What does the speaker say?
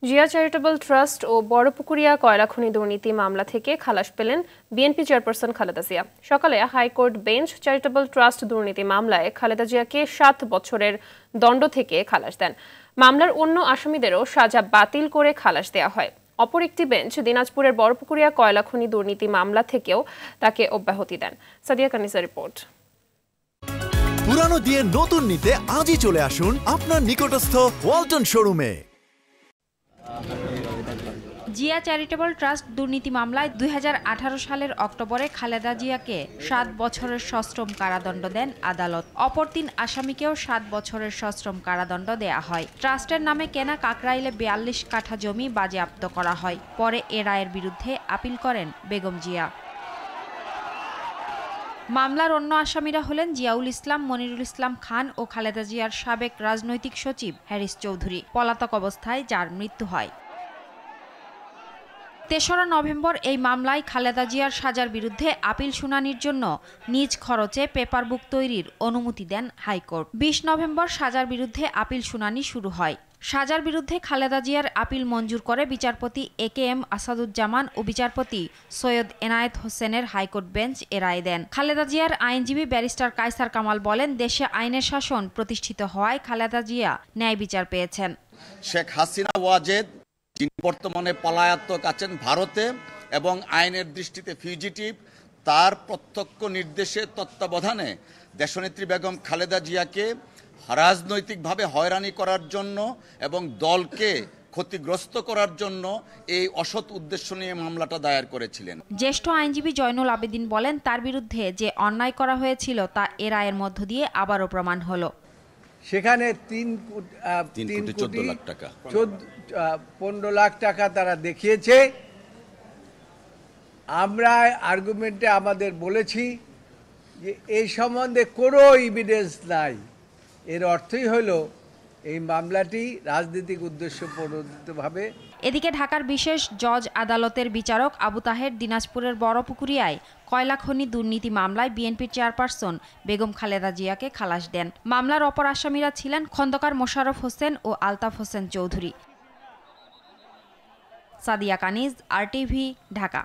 Zia charitable trust ও বড়পুকুরিয়া কয়লা খনি দুর্নীতি মামলা থেকে খালাস পেলেন বিএনপি চেয়ারপারসন খালেদা জিয়া। সকালে হাইকোর্ট বেঞ্চ চ্যারিটেবল ট্রাস্ট দুর্নীতি মামলায় খালেদা জিয়াকে ৭ বছরের দণ্ড থেকে খালাস দেন। মামলার অন্য আসামিদেরও সাজা বাতিল করে খালাস দেওয়া হয়। অপর একটি বেঞ্চ দিনাজপুরের বড়পুকুরিয়া কয়লা খনি দুর্নীতি মামলা থেকেও তাকে অব্যাহতি দেন। সাদিয়া কানিসার রিপোর্ট। পুরানো দিয়ে নতুন নিতে আজই চলে আসুন আপনার নিকটস্থ ওয়ালটন শোরুমে। জিয়া চ্যারিটেবল ট্রাস্ট দুর্নীতি মামলায় ২০১৮ সালের অক্টোবরে খালেদা জিয়াকে ৭ বছরের সশ্রম কারাদণ্ড দেন আদালত। অপর ৩ আসামিকেও ৭ বছরের সশ্রম কারাদণ্ড দেয়া হয়। ট্রাস্টের নামে কেনা কাকরাইলে ৪২ কাঠা জমি বাজেয়াপ্ত করা হয়। পরে এ রায়ের বিরুদ্ধে আপিল করেন বেগম জিয়া। মামলার অন্য আসামিরা হলেন জিয়াউল ইসলাম, মনিরুল ইসলাম খান ও খালেদা জিয়ার সাবেক রাজনৈতিক সচিব হ্যারিস চৌধুরী, পলাতক অবস্থায় যার মৃত্যু হয়। ৩রা নভেম্বর এই মামলায় খালেদা জিয়ার সাজার বিরুদ্ধে আপিল শুনানির জন্য নিজ খরচে পেপার বুক তৈরির অনুমতি দেন হাইকোর্ট। ২০ নভেম্বর সাজার বিরুদ্ধে আপিল শুনানি শুরু হয়। সাজার বিরুদ্ধে খালেদা জিয়ার আপিল মঞ্জুর করে বিচারপতি AKM আসাদুজ্জামান ও বিচারপতি সৈয়দ এনায়েত হোসেনের হাইকোর্ট বেঞ্চ এ রায় দেন। খালেদা জিয়ার আইনজীবী ব্যারিস্টার কায়সার কামাল বলেন, দেশে আইনের শাসন প্রতিষ্ঠিত হওয়ায় খালেদা জিয়া ন্যায় বিচার পেয়েছেন। শেখ হাসিনা ওয়াজেদ, যিনি বর্তমানে পলাতক আছেন ভারতে এবং আইনের দৃষ্টিতে ফিউজিটিভ, তার প্রত্যক্ষ নির্দেশে তত্ত্বাবধানে দেশনেত্রী বেগম খালেদা জিয়াকে রাজনৈতিকভাবে হয়রানি করার জন্য এবং দলকে ক্ষতিগ্রস্ত করার জন্য এই অসৎ উদ্দেশ্য নিয়ে মামলাটা দায়ের করেছিলেন। জ্যেষ্ঠ আইনজীবী জয়নুল আবেদিন বলেন, তার বিরুদ্ধে যে অন্যায় করা হয়েছিল তা এ রায়ের মধ্য দিয়ে আবারও প্রমাণ হলো। সেখানে ৩ কোটি ১৫ লাখ টাকা তারা দেখিয়েছে। আমরা আর্গুমেন্টে আমাদের বলেছি যে এই সম্বন্ধে কোনো এভিডেন্স নাই। এর অর্থই হলো এই মামলাটি রাজনৈতিক উদ্দেশ্য প্রণোদিতভাবে। এদিকে ঢাকার বিশেষ জজ আদালতের বিচারক আবু তাহের দিনাজপুরের বড়পুকুরিয়ায় কয়লা খনি দুর্নীতি মামলায় বিএনপির চেয়ারপারসন বেগম খালেদা জিয়াকে খালাস দেন। মামলার অপর আসামিরা ছিলেন খন্দকার মোশাররফ হোসেন ও আলতাফ হোসেন চৌধুরী। সাদিয়া কানিজ, RTV, ঢাকা।